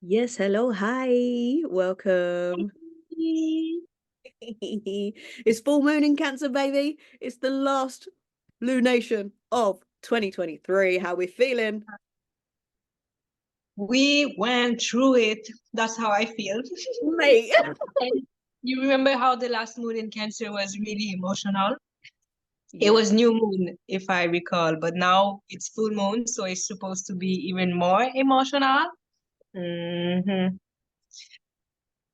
Yes, hello, hi, welcome. It's full moon in Cancer, baby. It's the last lunation of 2023. How we feeling? We went through it. That's how I feel. Mate. And you remember how the last moon in Cancer was really emotional? It Yeah, was new moon, if I recall, but now it's full moon, so it's supposed to be even more emotional. hmm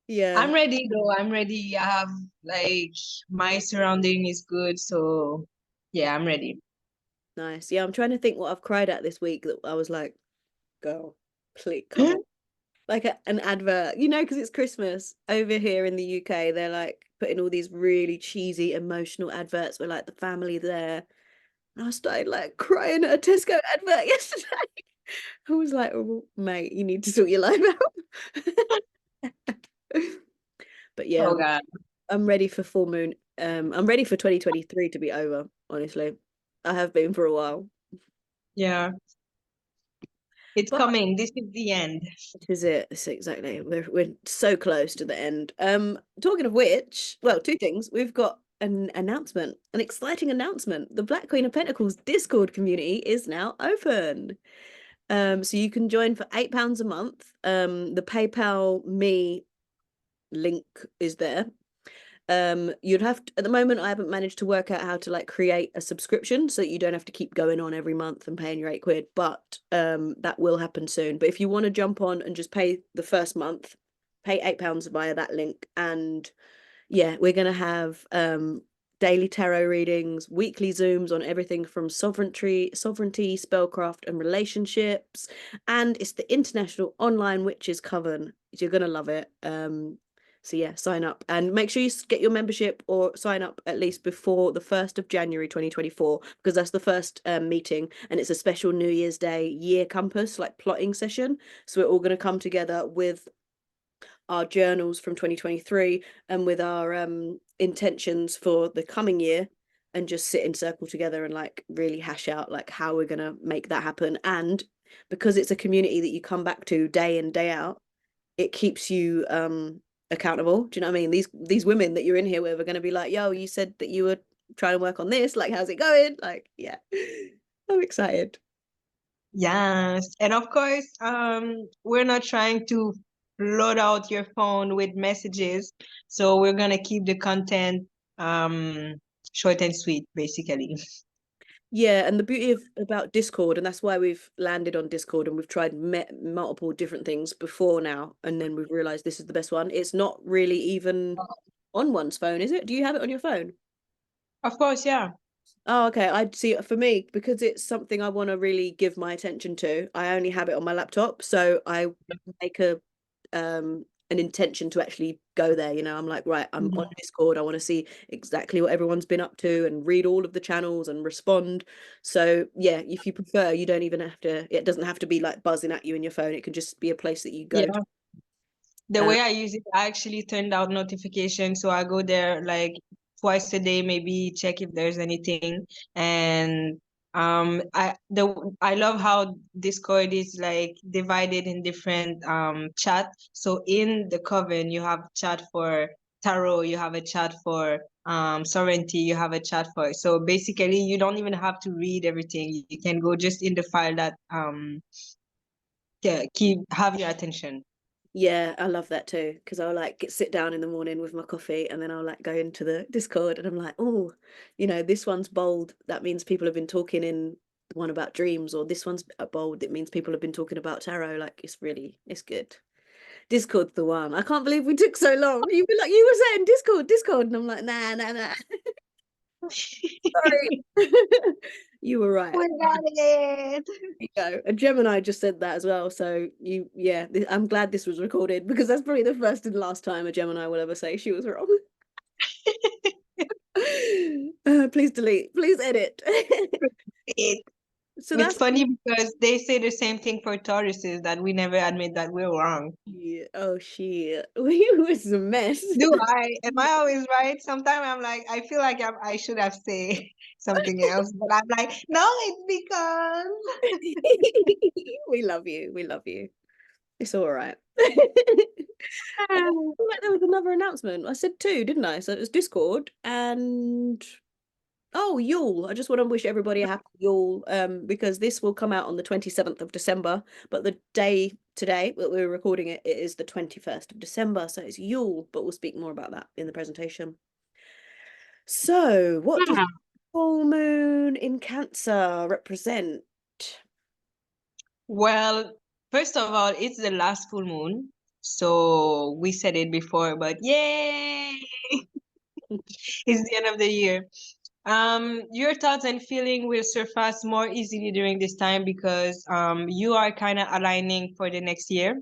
yeah, I'm ready though. I'm ready. I have like my surrounding is good, so yeah, I'm ready. nice. Yeah, I'm trying to think what I've cried at this week that I was like, girl, please come on. Like an advert, because it's Christmas over here in the UK. They're like putting all these really cheesy emotional adverts with like the family there. And I started like crying at a Tesco advert yesterday. I was like, oh, mate, you need to sort your life out. But yeah, Oh God. I'm ready for full moon. I'm ready for 2023 to be over, honestly. I have been for a while. Yeah, it's But coming. This is the end. this is it. It's exactly. We're so close to the end. Talking of which, well, two things. We've got an announcement, an exciting announcement. The Black Queen of Pentacles Discord community is now open. So you can join for £8 a month. The PayPal me link is there. You'd have to, at the moment, I haven't managed to work out how to like create a subscription so that you don't have to keep going on every month and paying your £8, but that will happen soon. But if you want to jump on and just pay the first month, pay £8 via that link. And yeah, we're gonna have daily tarot readings, weekly Zooms on everything from sovereignty, spellcraft, and relationships. And it's the International Online Witches Coven. You're gonna love it. So yeah, sign up and make sure you get your membership or sign up at least before the 1st of January 2024, because that's the first meeting, and it's a special New Year's Day year compass, like plotting session. So we're all going to come together with our journals from 2023 and with our intentions for the coming year, and just sit in circle together and like really hash out like how we're going to make that happen. And because it's a community that you come back to day in day out, it keeps you accountable. Do you know what I mean? These women that you're in here with are going to be like, yo, you said that you were trying to work on this, like how's it going? Like, yeah. I'm excited. Yes, and of course, we're not trying to load out your phone with messages, so we're gonna keep the content short and sweet, basically. Yeah, and the beauty of about Discord, and that's why we've landed on Discord, and we've tried multiple different things before now, and then we've realized this is the best one. It's not really even on one's phone, is it? Do you have it on your phone? Of course, yeah. Oh, okay. I'd see it for me because it's something I want to really give my attention to. I only have it on my laptop, so I make an intention to actually go there. I'm like, right, I'm on Mhm. Discord. I want to see exactly what everyone's been up to and read all of the channels and respond. So yeah, if you prefer, you don't even have to, it doesn't have to be like buzzing at you in your phone. It can just be a place that you go to. Yeah. The Uh, way I use it, I actually turned out notifications, so I go there like twice a day, maybe check if there's anything. And I love how Discord is like divided in different chat. So in the coven, you have chat for tarot, you have a chat for sovereignty, you have a chat for. So basically, you don't even have to read everything. You can go just in the file that keep have your attention. Yeah, I love that too, because I'll like sit down in the morning with my coffee and then I'll like go into the Discord and I'm like, oh, this one's bold. That means people have been talking in the one about dreams, or this one's bold. It means people have been talking about tarot. Like it's good. Discord's the one. I can't believe we took so long. You were saying Discord, Discord, and I'm like, nah, nah, nah. Sorry. You were right. We got it. You go. A Gemini just said that as well. So yeah, I'm glad this was recorded because that's probably the first and last time a Gemini will ever say she was wrong. Please delete. Please edit. It, So it's that's funny because they say the same thing for Tauruses that we never admit that we're wrong. yeah. Oh shit. We was a mess. Do I? Am I always right? Sometimes I'm like, I feel like I should have said something else, but I'm like, no, it's because. We love you. We love you. It's all right. I feel like there was another announcement. I said 2, didn't I? So it was Discord and Yule. I just want to wish everybody a happy Yule, because this will come out on the 27th of December, but the day today that we're recording it, it is the 21st of December, so it's Yule, but we'll speak more about that in the presentation. So, what does full moon in Cancer represent? Well, first of all, it's the last full moon. So we said it before, but yay! It's the end of the year. Your thoughts and feeling will surface more easily during this time because you are kind of aligning for the next year.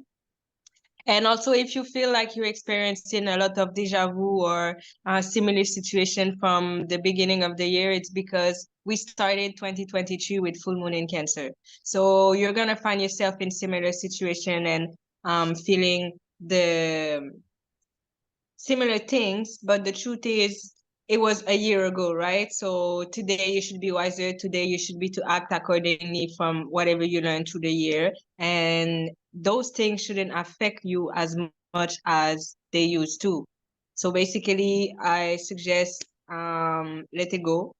And also, if you feel like you're experiencing a lot of deja vu or a similar situation from the beginning of the year, it's because we started 2023 with full moon in Cancer. So you're gonna find yourself in similar situation and feeling the similar things, but the truth is it was a year ago, right? So today you should be wiser. Today you should be to act accordingly from whatever you learned through the year. And those things shouldn't affect you as much as they used to. So basically, I suggest let it go.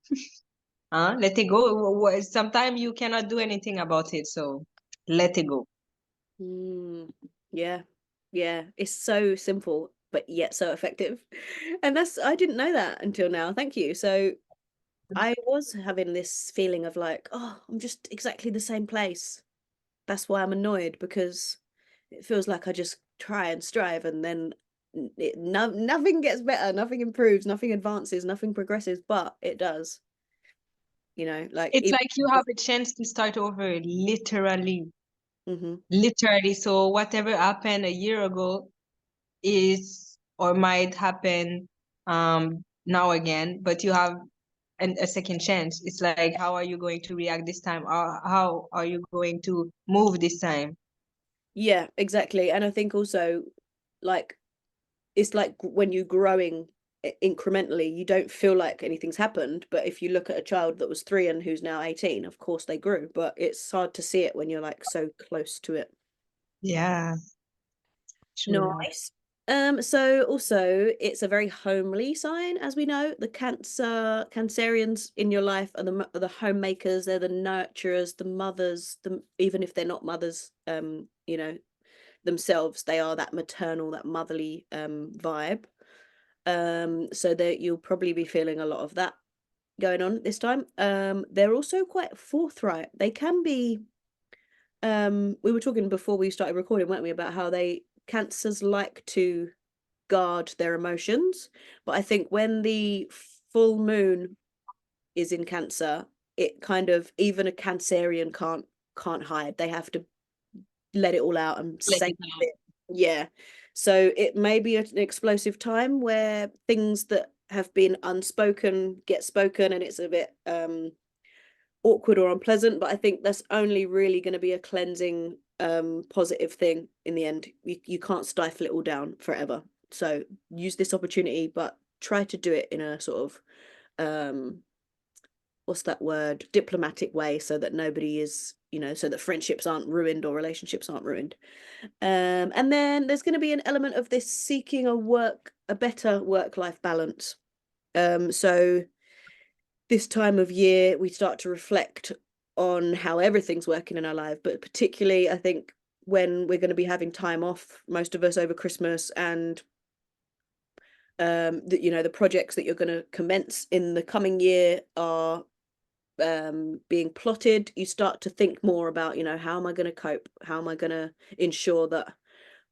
Let it go. Sometimes you cannot do anything about it, so let it go. Yeah, yeah, it's so simple, but yet so effective. And I didn't know that until now. Thank you. So I was having this feeling of like, oh, I'm just exactly the same place. That's why I'm annoyed, because it feels like I just try and strive and then nothing gets better, nothing improves, nothing advances, nothing progresses, but it does. Like It's even. like you have a chance to start over, literally. Hmm. Literally. So whatever happened a year ago is or might happen now again, but you have a second chance. It's like, how are you going to react this time? Or how are you going to move this time? Yeah, exactly. And I think also, like, it's like when you're growing incrementally, you don't feel like anything's happened. But if you look at a child that was 3 and who's now 18, of course they grew, but it's hard to see it when you're like so close to it. Yeah, true. Nice. So also it's a very homely sign, as we know. The Cancerians in your life are the homemakers, they're the nurturers, the mothers, even if they're not mothers, themselves, they are that maternal, that motherly vibe. So that you'll probably be feeling a lot of that going on this time. They're also quite forthright. They can be. We were talking before we started recording, weren't we, about how cancers like to guard their emotions, but I think when the full moon is in Cancer, it kind of, even a Cancerian can't hide. They have to let it all out and Let say it out. it. Yeah. So it may be an explosive time where things that have been unspoken get spoken, and it's a bit awkward or unpleasant, but I think that's only really going to be a cleansing positive thing in the end. You can't stifle it all down forever. So use this opportunity, but try to do it in a sort of what's that word, diplomatic way, so that nobody is, so that friendships aren't ruined or relationships aren't ruined. And then there's going to be an element of this seeking a better work-life balance. So this time of year we start to reflect on how everything's working in our life, but particularly I think when we're going to be having time off, most of us, over Christmas, and the projects that you're going to commence in the coming year are being plotted. You start to think more about, how am I going to cope? How am I going to ensure that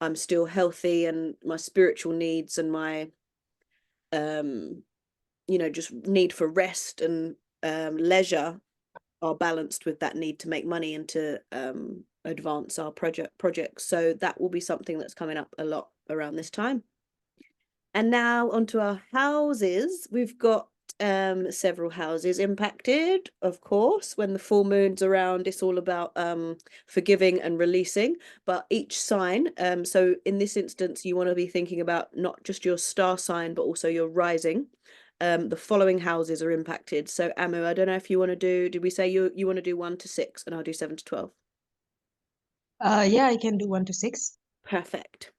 I'm still healthy, and my spiritual needs and my just need for rest and leisure are balanced with that need to make money and to advance our projects. So that will be something that's coming up a lot around this time. And now onto our houses. We've got several houses impacted, of course. When the full moon's around, it's all about forgiving and releasing, but each sign, so in this instance you want to be thinking about not just your star sign but also your rising. The following houses are impacted. So Amu, I don't know if you want to did we say you want to do 1 to 6, and I'll do 7 to 12? Yeah, I can do 1 to 6. Perfect.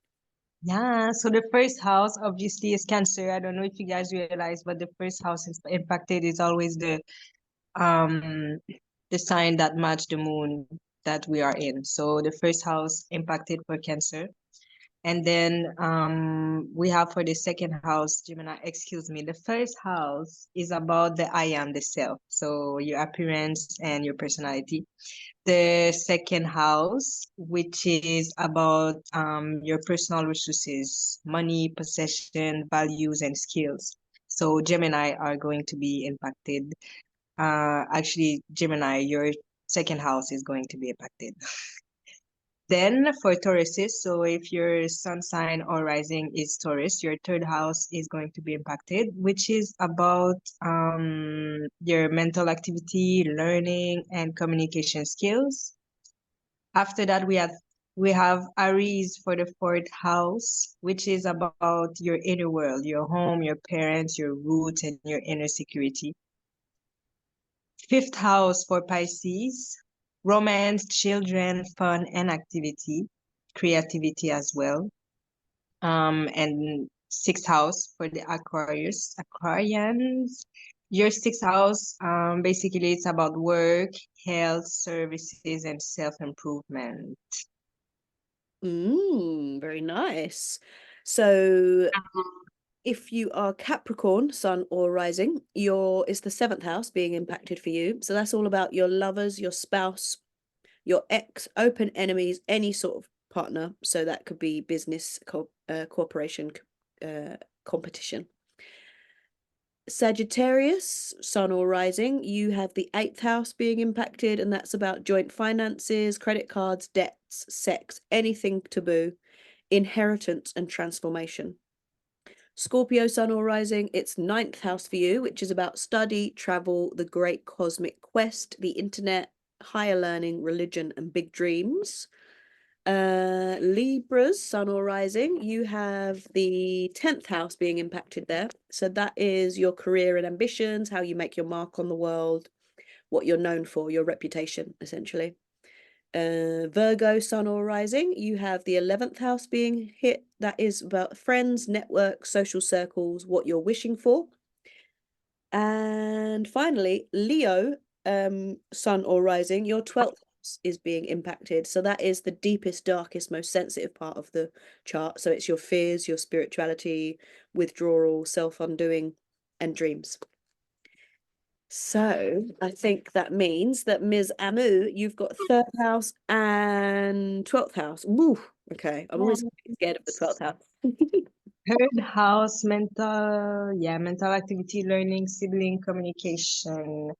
Yeah, so the first house obviously is Cancer. I don't know if you guys realize, but the first house is impacted is always um the sign that match the moon that we are in. So the first house impacted for Cancer. And then we have for the second house, Gemini, excuse me, the first house is about the I am, the self. So your appearance and your personality. The second house, which is about your personal resources, money, possession, values, and skills. So Gemini are going to be impacted. Actually, Gemini, your second house is going to be impacted. Then for Tauruses, so if your sun sign or rising is Taurus, your third house is going to be impacted, which is about your mental activity, learning, and communication skills. After that, we have Aries for the fourth house, which is about your inner world, your home, your parents, your roots, and your inner security. Fifth house for Pisces, romance, children, fun, and activity, creativity as well. And sixth house for the Aquarians. Your sixth house, basically it's about work, health, services, and self-improvement. Very nice. So if you are Capricorn, sun or rising, it's the seventh house being impacted for you. So that's all about your lovers, your spouse, your ex, open enemies, any sort of partner. So that could be business, cooperation, competition. Sagittarius, sun or rising, you have the eighth house being impacted, and that's about joint finances, credit cards, debts, sex, anything taboo, inheritance, and transformation. Scorpio, sun or rising, it's ninth house for you, which is about study, travel, the great cosmic quest, the internet, higher learning, religion, and big dreams. Libras, sun or rising, you have the 10th house being impacted there. So that is your career and ambitions, how you make your mark on the world, what you're known for, your reputation, essentially. Virgo, sun or rising, you have the 11th house being hit. That is about friends, network, social circles, what you're wishing for. And finally, Leo, sun or rising, your 12th house is being impacted. So that is the deepest, darkest, most sensitive part of the chart. So it's your fears, your spirituality, withdrawal, self-undoing, and dreams. So I think that means that Ms. Amu, you've got third house and 12th house. Woo. Okay, I'm always scared of the 12th house. Third house, mental activity, learning, sibling communication.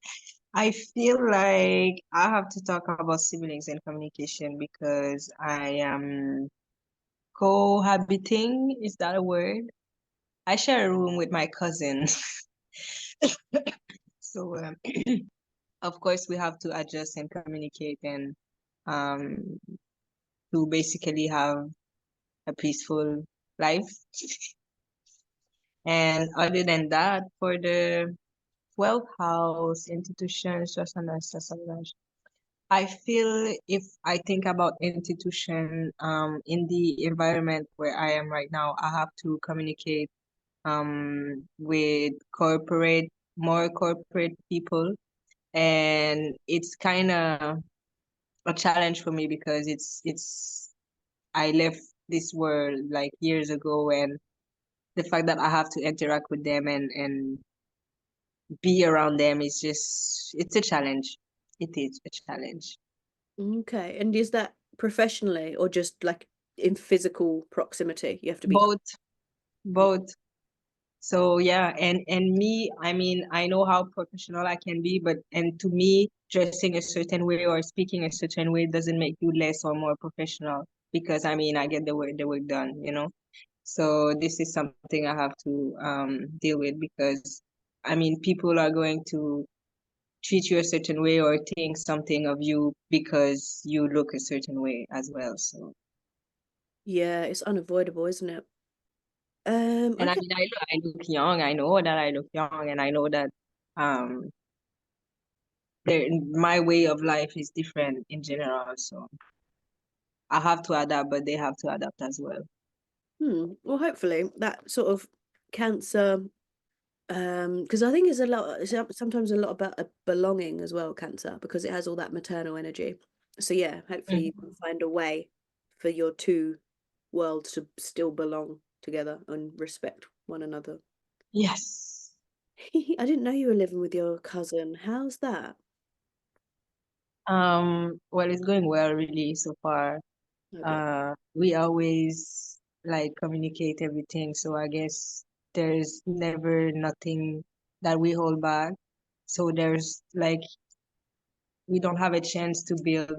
I feel like I have to talk about siblings and communication because I am cohabiting. Is that a word? I share a room with my cousin. So, of course, we have to adjust and communicate and um, to basically have a peaceful life. And other than that, for the 12th house, institutions, I feel if I think about institution in the environment where I am right now, I have to communicate with more corporate people. And it's kind of a challenge for me because I left this world like years ago, and the fact that I have to interact with them and be around them is it's a challenge. It is a challenge. Okay, and is that professionally or just like in physical proximity? You have to be. Both, both. So yeah, and me, I mean, I know how professional I can be, but and to me, dressing a certain way or speaking a certain way doesn't make you less or more professional because I mean, I get the work done, you know. So this is something I have to deal with because I mean, people are going to treat you a certain way or think something of you because you look a certain way as well. So, Yeah, it's unavoidable, isn't it? and I Okay. mean, I look young. I know that I look young, and I know that um, my way of life is different in general. So, I have to adapt, but they have to adapt as well. Well, hopefully that sort of Cancer, because I think it's sometimes a lot about a belonging as well, Cancer, because it has all that maternal energy. So yeah, hopefully you can find a way for your two worlds to still belong together and respect one another. Yes. I didn't know you were living with your cousin. How's that? Well, it's going well really so far. Okay. We always like communicate everything, so I guess there's never nothing that we hold back. So there's like we don't have a chance to build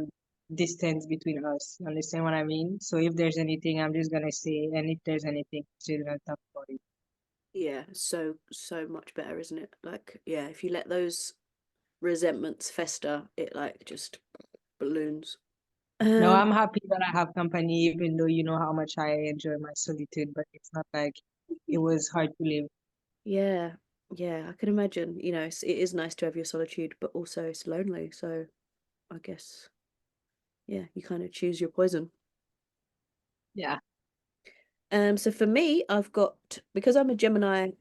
distance between us. You understand what I mean? So if there's anything, I'm just gonna say, and if there's anything, we're gonna talk about it. Yeah, so much better, isn't it? Like, yeah, if you let those resentments fester, it like just balloons. No, Um, I'm happy that I have company, even though you know how much I enjoy my solitude, but it's not like it was hard to live. yeah, yeah, I can imagine. It is nice to have your solitude, but also it's lonely. So I guess, yeah, you kind of choose your poison. Yeah. So for me, I've got because I'm a Gemini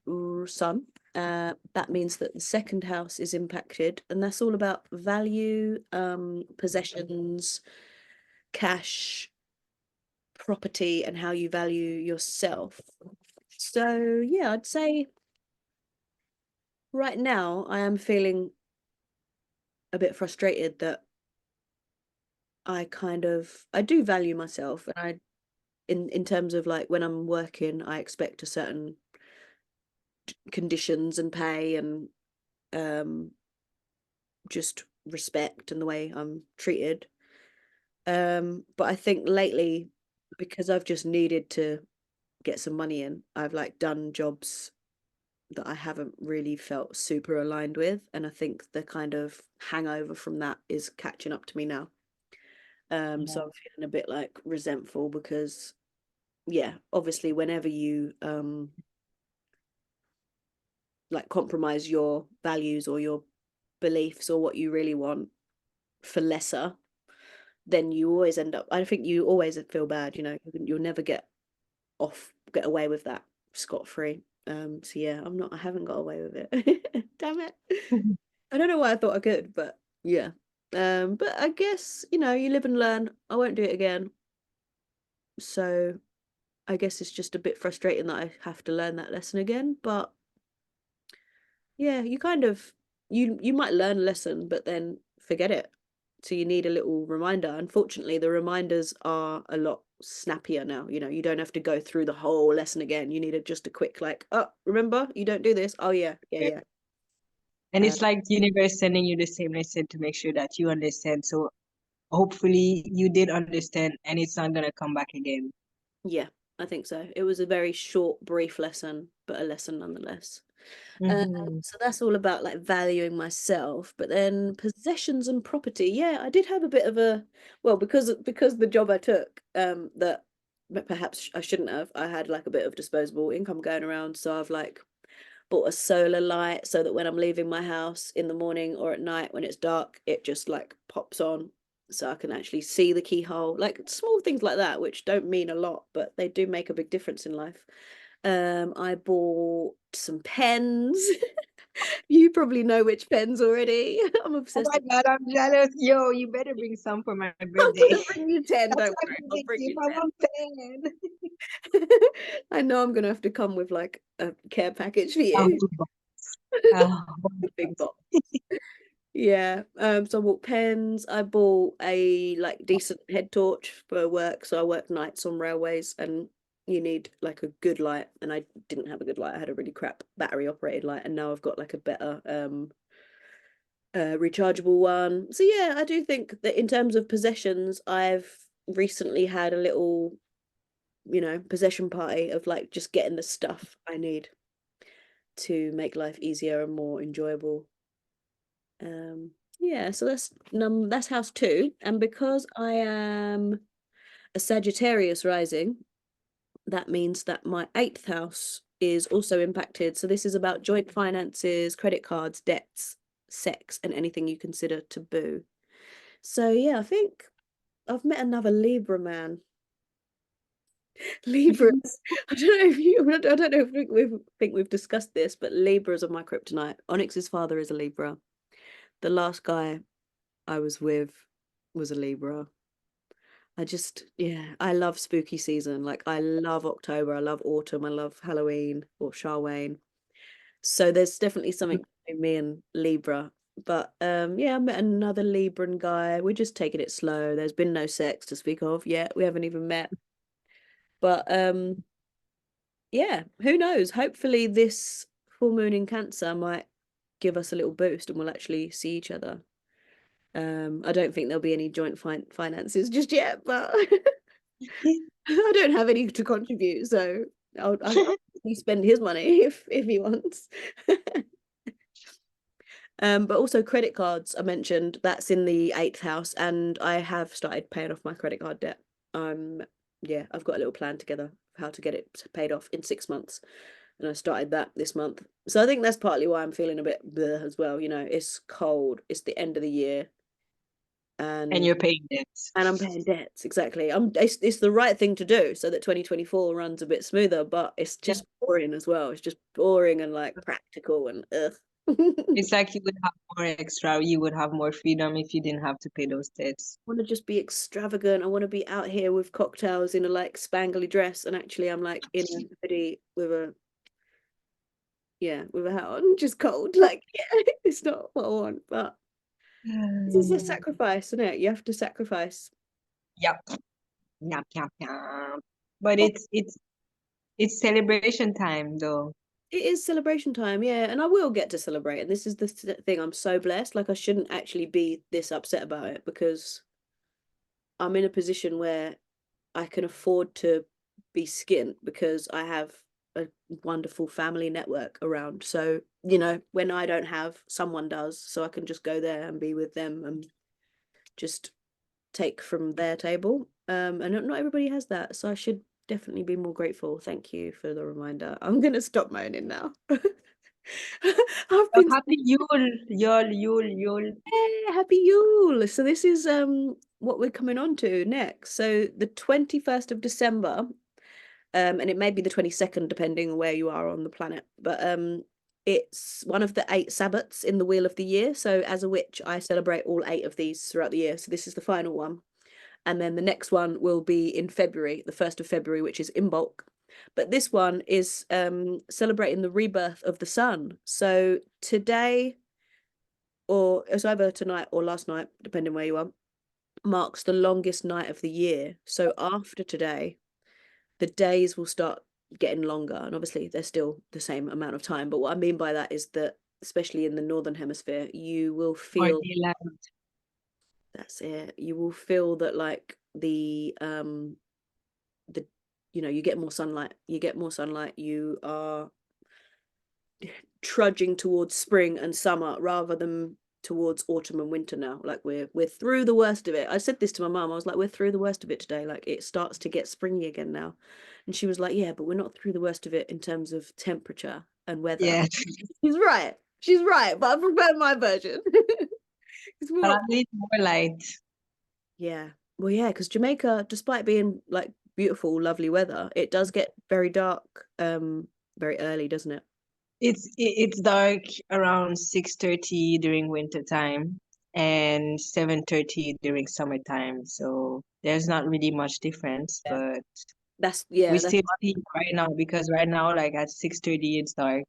sun. That means that the second house is impacted, and that's all about value, possessions, cash, property, and how you value yourself. So yeah, I'd say right now I am feeling a bit frustrated that I do value myself, and in terms of like when I'm working, I expect a certain conditions and pay and um just respect and the way I'm treated. But I think lately, because I've just needed to get some money in, I've like done jobs that I haven't really felt super aligned with, and I think the kind of hangover from that is catching up to me now. So Yeah. I'm feeling a bit like resentful because yeah, obviously whenever you like compromise your values or your beliefs or what you really want for lesser, then you always end up, I think you always feel bad, you'll never get away with that scot free. So yeah, I haven't got away with it. Damn it. I don't know why I thought I could, but yeah. But I guess, you live and learn. I won't do it again. So I guess it's just a bit frustrating that I have to learn that lesson again. But yeah, you kind of you might learn a lesson, but then forget it. So you need a little reminder. Unfortunately, the reminders are a lot snappier now. You don't have to go through the whole lesson again. You need just a quick like, oh, remember, you don't do this. Oh yeah, yeah, Yeah. yeah. And Uh, it's like universe sending you the same lesson to make sure that you understand. So hopefully you did understand and it's not gonna come back again. yeah, I think so. It was a very short, brief lesson, but a lesson nonetheless. Mm-hmm. So that's all about like valuing myself. But then possessions and property, yeah, I did have a bit of a well, because the job I took, that perhaps I shouldn't have. I had like a bit of disposable income going around, so I've like bought a solar light so that when I'm leaving my house in the morning or at night when it's dark, it just like pops on so I can actually see the keyhole. Like small things like that, which don't mean a lot, but they do make a big difference in life. I bought some pens. You probably know which pens already. I'm Oh obsessed my with. God, I'm jealous. Yo, you better bring some for my I'm birthday. gonna bring you 10, That's don't my worry. I'll birthday bring gift. you I'm 10. a fan. I know I'm gonna have to come with like a care package for Oh, you. oh, Big box. Yeah. So I bought pens. I bought a like decent head torch for work. So I work nights on railways and you need like a good light. And I didn't have a good light. I had a really crap battery operated light and now I've got like a better rechargeable one. So yeah, I do think that in terms of possessions, I've recently had a little, possession party of like just getting the stuff I need to make life easier and more enjoyable. Yeah, so that's house two, and because I am a Sagittarius rising, that means that my eighth house is also impacted. So this is about joint finances, credit cards, debts, sex, and anything you consider taboo. So yeah, I think I've met another Libra man. Libras. I don't know if you. I don't know if we've discussed this, but Libras are my kryptonite. Onyx's father is a Libra. The last guy I was with was a Libra. I love spooky season. Like I love October, I love autumn, I love Halloween or Sharwane. So there's definitely something between me and Libra. But yeah, I met another Libran guy. We're just taking it slow. There's been no sex to speak of yet. We haven't even met. But yeah, who knows? Hopefully this full moon in Cancer might give us a little boost and we'll actually see each other. I don't think there'll be any joint finances just yet, but I don't have any to contribute, so I'll spend his money if he wants. But also credit cards, I mentioned, that's in the 8th house, and I have started paying off my credit card debt. Yeah, I've got a little plan together of how to get it paid off in 6 months, and I started that this month. So I think that's partly why I'm feeling a bit bleh as well. You know, it's cold, it's the end of the year, And you're paying debts. and I'm paying debts. Exactly. It's the right thing to do so that 2024 runs a bit smoother, but it's just boring as well. It's just boring and like practical and ugh. It's like you would have more extra, you would have more freedom if you didn't have to pay those debts. I want to just be extravagant. I want to be out here with cocktails in a like spangly dress, and actually I'm like in a hoodie with a hat on, just cold. Like, yeah, it's not what I want, but this is a sacrifice, isn't it? You have to sacrifice. Yep. Yep, yep, yep. But it's celebration time though. It is celebration time, yeah, and I will get to celebrate. And this is the thing, I'm so blessed. Like, I shouldn't actually be this upset about it because I'm in a position where I can afford to be skint because I have a wonderful family network around. So, you know, when I don't have, someone does. So I can just go there and be with them and just take from their table. And not everybody has that. So I should definitely be more grateful. Thank you for the reminder. I'm gonna stop moaning now. I've been Happy Yule, Yule. happy Yule. So this is what we're coming on to next. So the 21st of December, and it may be the 22nd depending on where you are on the planet, but it's one of the 8 Sabbats in the Wheel of the Year. So as a witch, I celebrate all 8 of these throughout the year. So this is the final one. And then the next one will be in February, the 1st of February, which is Imbolc. But this one is celebrating the rebirth of the sun. So today, or it's either tonight or last night, depending where you are, marks the longest night of the year. So after today, the days will start getting longer. And obviously, they're still the same amount of time. But what I mean by that is that, especially in the Northern Hemisphere, you will feel that's it. You will feel that like the you get more sunlight. You are trudging towards spring and summer rather than towards autumn and winter now. Like we're through the worst of it. I said this to my mum. I was like, we're through the worst of it today. Like it starts to get springy again now. And she was like, yeah, but we're not through the worst of it in terms of temperature and weather. Yeah. She's right. She's right, but I prefer my version. But I need more light. Yeah. Well, yeah, because Jamaica, despite being like beautiful, lovely weather, it does get very dark very early, doesn't it? It's dark around 6:30 during winter time and 7:30 during summertime. So there's not really much difference, Yeah. but That's we yeah, that's still see it right now because right now, like at 6:30, it's dark.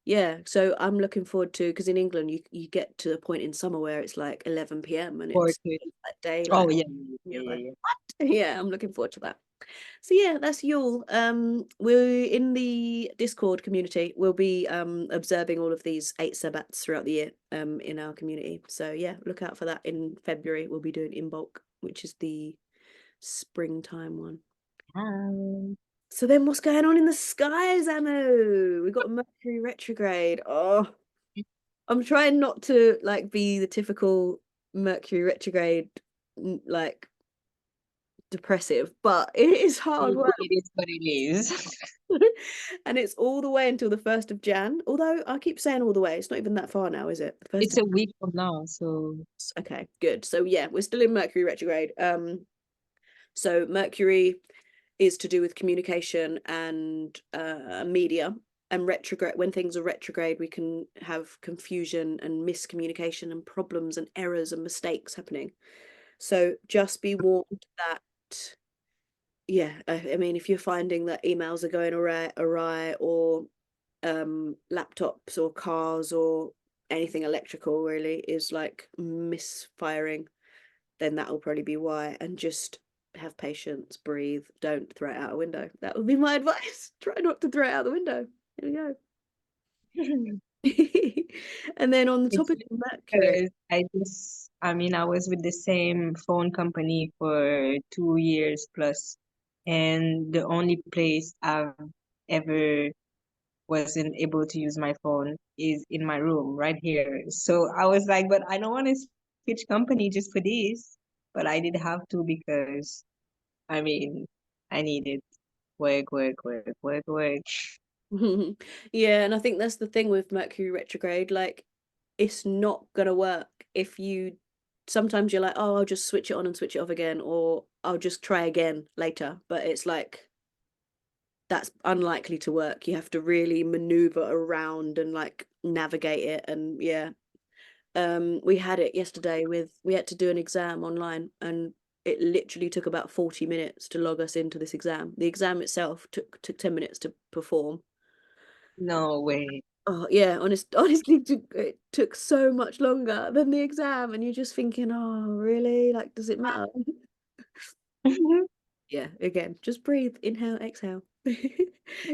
yeah. So I'm looking forward to because in England you get to the point in summer where it's like 11 p.m. and Or it's like daylight. oh yeah, You're yeah, like, yeah. what? Yeah, I'm looking forward to that. So yeah, that's Yule. We're in the Discord community. We'll be observing all of these 8 Sabbats throughout the year in our community. So yeah, look out for that in February. We'll be doing Imbolc, which is the springtime one. So then what's going on in the skies, Amo? We got Mercury retrograde. Oh, I'm trying not to like be the typical Mercury retrograde like depressive, but it is hard work. It is what it is. And it's all the way until the 1st of Jan. Although I keep saying all the way, it's not even that far now, is it? The 1st It's of a week from now, so Okay, good. So yeah, we're still in Mercury retrograde. So Mercury is to do with communication and media. And retrograde, when things are retrograde, we can have confusion and miscommunication and problems and errors and mistakes happening. So just be warned that, yeah, I mean, if you're finding that emails are going awry or laptops or cars or anything electrical really is like misfiring, then that'll probably be why. And just have patience, breathe, don't throw it out a window. That would be my advice. Try not to throw it out the window. Here we go. And then on the it's topic of Mercury, because I mean, I was with the same phone company for 2 years plus, and the only place I've ever wasn't able to use my phone is in my room right here. So I was like, but I don't want to switch company just for this. But I did have to because I mean, I needed work, work, work, work, work. yeah, and I think that's the thing with Mercury retrograde. Like, it's not gonna work if you. Sometimes you're like, oh, I'll just switch it on and switch it off again, or I'll just try again later. But it's like that's unlikely to work. You have to really maneuver around and like navigate it. And yeah, we had it yesterday we had to do an exam online, and it literally took about 40 minutes to log us into this exam. The exam itself took 10 minutes to perform. No way. Oh yeah, honestly, it took so much longer than the exam, and you're just thinking, oh, really? Like, does it matter? Yeah, again, just breathe, inhale, exhale.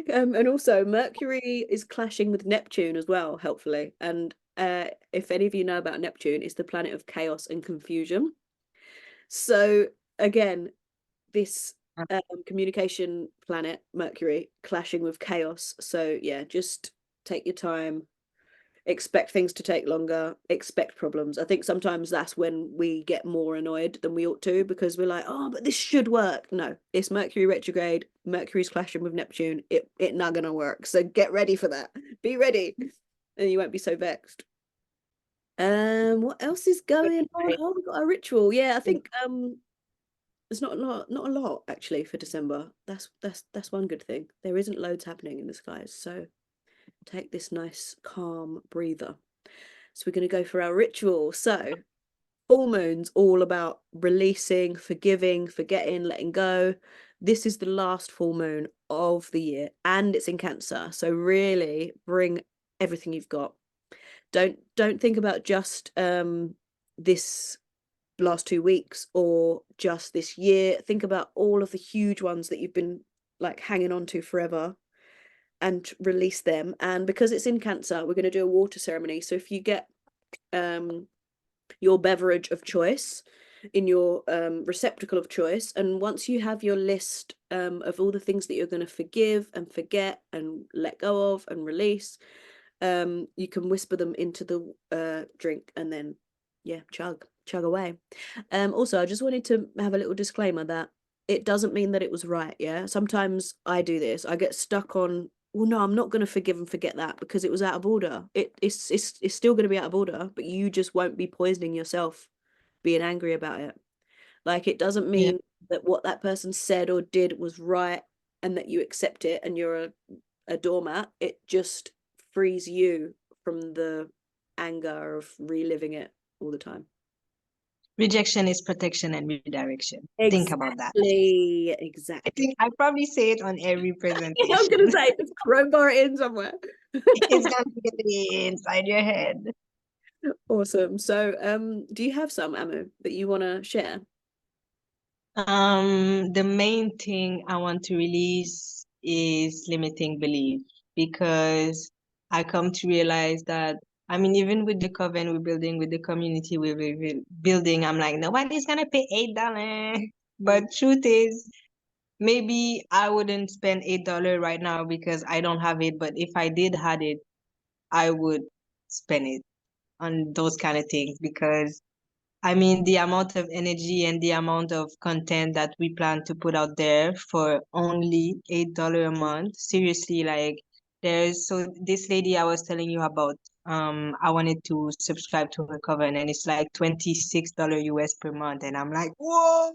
And also Mercury is clashing with Neptune as well, helpfully. And if any of you know about Neptune, it's the planet of chaos and confusion. So again, this communication planet, Mercury, clashing with chaos. So yeah, just take your time, expect things to take longer, expect problems. I think sometimes that's when we get more annoyed than we ought to, because we're like, oh, but this should work. No, it's Mercury retrograde, Mercury's clashing with Neptune. It not gonna work. So get ready for that. Be ready. And you won't be so vexed. What else is going on? Oh, we got a ritual. Yeah, I think there's not a lot actually for December. That's one good thing. There isn't loads happening in the skies. So take this nice calm breather. So we're going to go for our ritual. So full moon's all about releasing, forgiving, forgetting, letting go. This is the last full moon of the year, and it's in Cancer. So really bring everything you've got. Don't think about just this last 2 weeks or just this year. Think about all of the huge ones that you've been like hanging on to forever, and release them. And because it's in Cancer, we're going to do a water ceremony. So if you get your beverage of choice in your receptacle of choice, and once you have your list of all the things that you're going to forgive and forget and let go of and release, you can whisper them into the drink, and then yeah, chug away. Also, I just wanted to have a little disclaimer that it doesn't mean that it was right. Yeah, sometimes I do this. I get stuck on, well, no, I'm not going to forgive and forget that because it was out of order. It's still going to be out of order, but you just won't be poisoning yourself being angry about it. Like, it doesn't Yeah. mean that what that person said or did was right and that you accept it and you're a doormat. It just frees you from the anger of reliving it all the time. Rejection is protection and redirection. Think about that. I Exactly. think I probably say it on every Yeah, I'm gonna presentation. say just crowbar it in somewhere. It's gonna be inside your head. Awesome. So, do you have some ammo that you want to share? The main thing I want to release is limiting belief because I come to realize that, I mean, even with the coven we're building, with the community we're building, I'm like, nobody's gonna pay $8. But truth is, maybe I wouldn't spend $8 right now because I don't have it. But if I did had it, I would spend it on those kind of things because I mean, the amount of energy and the amount of content that we plan to put out there for only $8 a month. Seriously, like so this lady I was telling you about, I wanted to subscribe to her coven and it's like $26 US per month. And I'm like, whoa,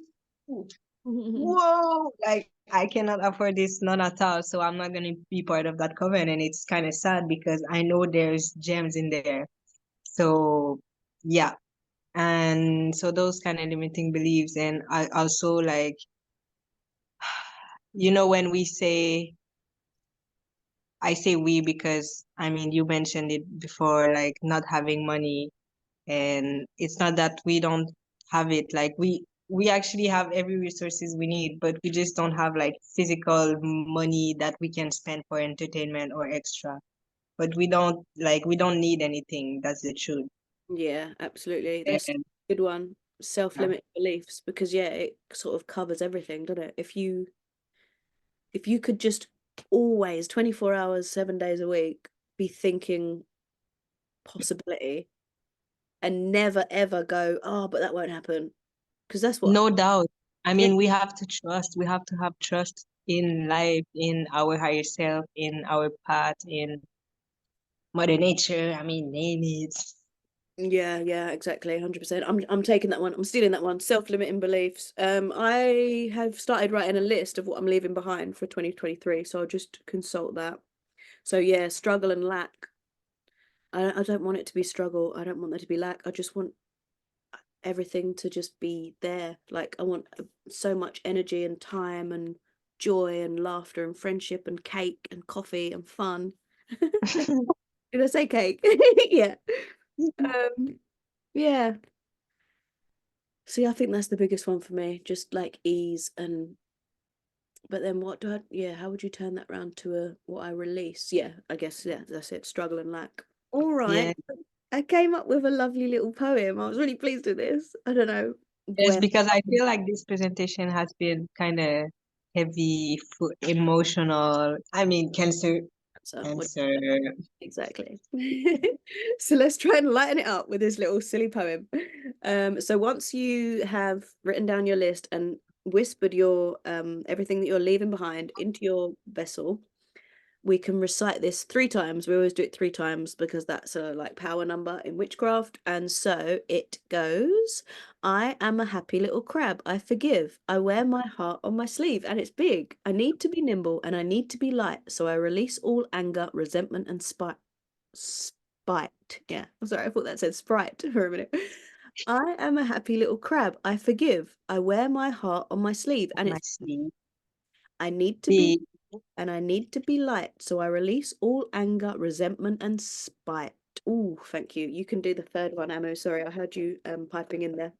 whoa, like I cannot afford this, not at all. So I'm not gonna be part of that coven. And it's kind of sad because I know there's gems in there. So yeah. And so those kind of limiting beliefs. And I also like, when I say we because I mean, you mentioned it before, like not having money. And it's not that we don't have it. Like we actually have every resources we need, but we just don't have like physical money that we can spend for entertainment or extra. But we don't need anything. That's the truth. Yeah, absolutely. That's a And good one. Self-limiting beliefs, because yeah, it sort of covers everything, doesn't it? If you could just always 24 hours, 7 days a week be thinking possibility and never ever go, oh, but that won't happen. Because that's what, no doubt. I yeah, mean, we have to trust. We have to have trust in life, in our higher self, in our path, in Mother Nature. I mean, name it. yeah, exactly, 100%. I'm taking that one. I'm stealing that one. Self-limiting beliefs. I have started writing a list of what I'm leaving behind for 2023, so I'll just consult that. So yeah, struggle and lack. I don't want it to be struggle. I don't want there to be lack. I just want everything to just be there. Like I want so much energy and time and joy and laughter and friendship and cake and coffee and fun. Did I say cake? Yeah. Um, yeah. See, I think that's the biggest one for me. Just like ease and but then yeah, how would you turn that round to what I release? Yeah, I guess yeah, that's it. Struggle and lack. All Yeah. right. I came up with a lovely little poem. I was really pleased with this. I don't know Yes, where. because I feel like this presentation has been kind of heavy, emotional. I mean, cancer, So what cancer. exactly. So let's try and lighten it up with this little silly poem. So once you have written down your list and whispered your everything that you're leaving behind into your vessel, we can recite this 3 times. We always do it 3 times because that's a like power number in witchcraft. And so it goes, I am a happy little crab. I forgive. I wear my heart on my sleeve and it's big. I need to be nimble and I need to be light. So I release all anger, resentment, and spite. Spite. Yeah. I'm sorry, I thought that said sprite for a minute. I am a happy little crab. I forgive. I wear my heart on my sleeve and My it's sleep. I need to be The and I need to be light, so I release all anger, resentment, and spite. Oh, thank you. You can do the third one, Amo. Sorry, I heard you piping in there.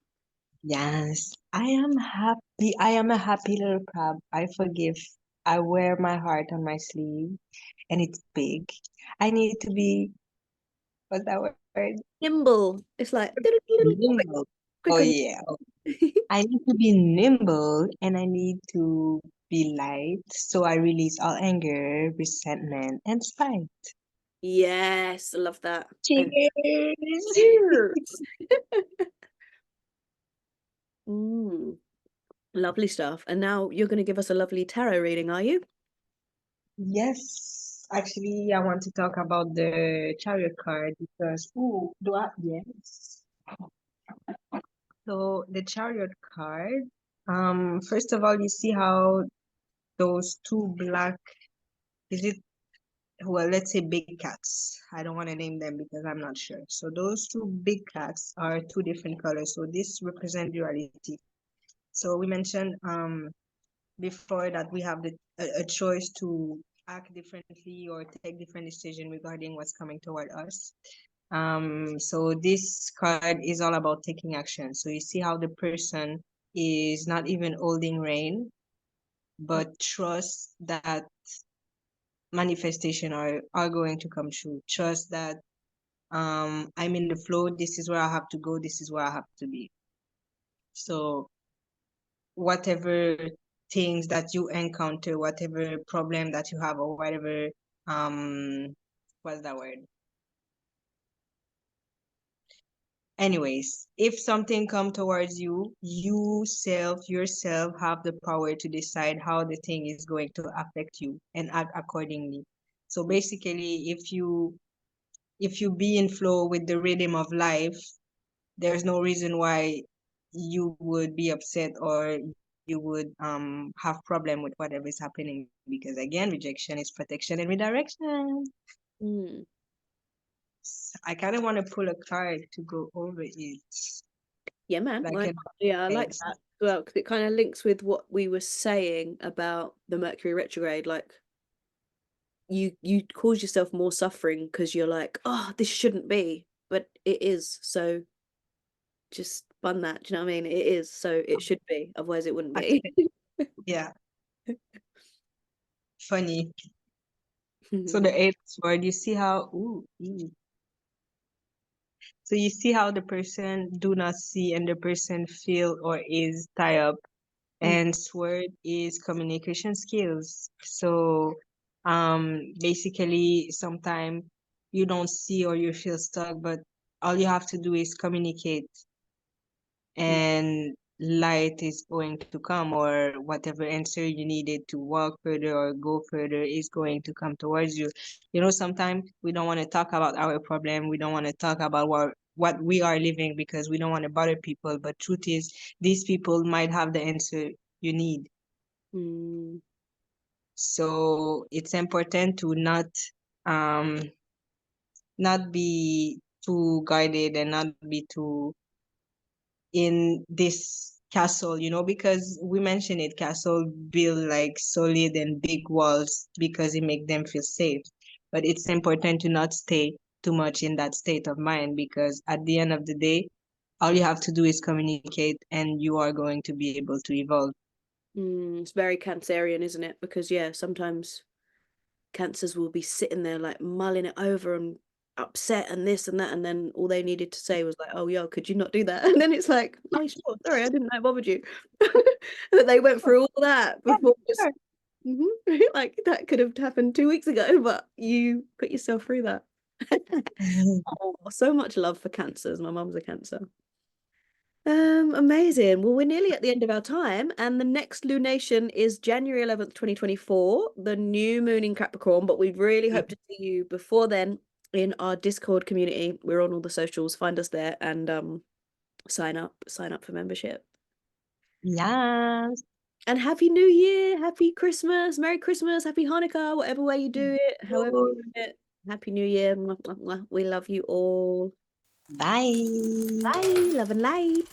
Yes, I am happy. I am a happy little crab. I forgive. I wear my heart on my sleeve, and it's big. I need to be, what's that word? Nimble. It's like Nimble. Oh, quick on yeah. I need to be nimble and I need to be light. So I release all anger, resentment, and spite. Yes, I love that. And Cheers! cheers. Mm, lovely stuff. And now you're going to give us a lovely tarot reading, are you? Yes, actually, I want to talk about the chariot card because, yes. So the chariot card, first of all, you see how those two black, is it, well, let's say big cats. I don't want to name them because I'm not sure. So those two big cats are two different colors. So this represents duality. So we mentioned before that we have a choice to act differently or take different decision regarding what's coming toward us. So this card is all about taking action. So you see how the person is not even holding rein, but trust that manifestation are going to come true. Trust that I'm in the flow. This is where I have to go. This is where I have to be. So whatever things that you encounter, whatever problem that you have, or whatever what's that word? anyways, if something come towards you, yourself have the power to decide how the thing is going to affect you and act accordingly. So basically, if you be in flow with the rhythm of life, there's no reason why you would be upset or you would have problem with whatever is happening, because again, rejection is protection and redirection. Mm. I kind of want to pull a card to go over it. Yeah, man. Like I like that as well, because it kind of links with what we were saying about the Mercury retrograde. Like, you cause yourself more suffering because you're like, oh, this shouldn't be, but it is. So just fun that. Do you know what I mean? It is, so it should be. Otherwise, it wouldn't be. yeah, funny. So the eighth word, you see how so you see how the person do not see and the person feel or is tie up. And sword is communication skills. So basically sometimes you don't see or you feel stuck, but all you have to do is communicate, and light is going to come, or whatever answer you needed to walk further or go further is going to come towards you. You know, sometimes we don't want to talk about our problem. We don't want to talk about what we are living because we don't want to bother people. But truth is, these people might have the answer you need. So it's important to not be too guided and not be too in this castle, you know, because we mentioned it, castle build like solid and big walls because it make them feel safe. But it's important to not stay too much in that state of mind, because at the end of the day, all you have to do is communicate and you are going to be able to evolve. It's very Cancerian, isn't it? Because yeah, sometimes Cancers will be sitting there like mulling it over and upset and this and that, and then all they needed to say was like, "Oh, yo, could you not do that?" And then it's like, "Oh, sure, sorry, I didn't know it bothered you." That they went through all that before just like that could have happened 2 weeks ago, but you put yourself through that. Oh, so much love for Cancers. My mum's a Cancer. Amazing. Well, we're nearly at the end of our time, and the next lunation is January 11th, 2024, the new moon in Capricorn, but we really hope to see you before then in our Discord community. We're on all the socials. Find us there and sign up for membership. Yes. And Happy New Year, Happy Christmas, Merry Christmas, Happy Hanukkah, whatever way you do it, however you do it. Happy New Year. Mwah, mwah, mwah. We love you all. Bye. Bye. Love and light.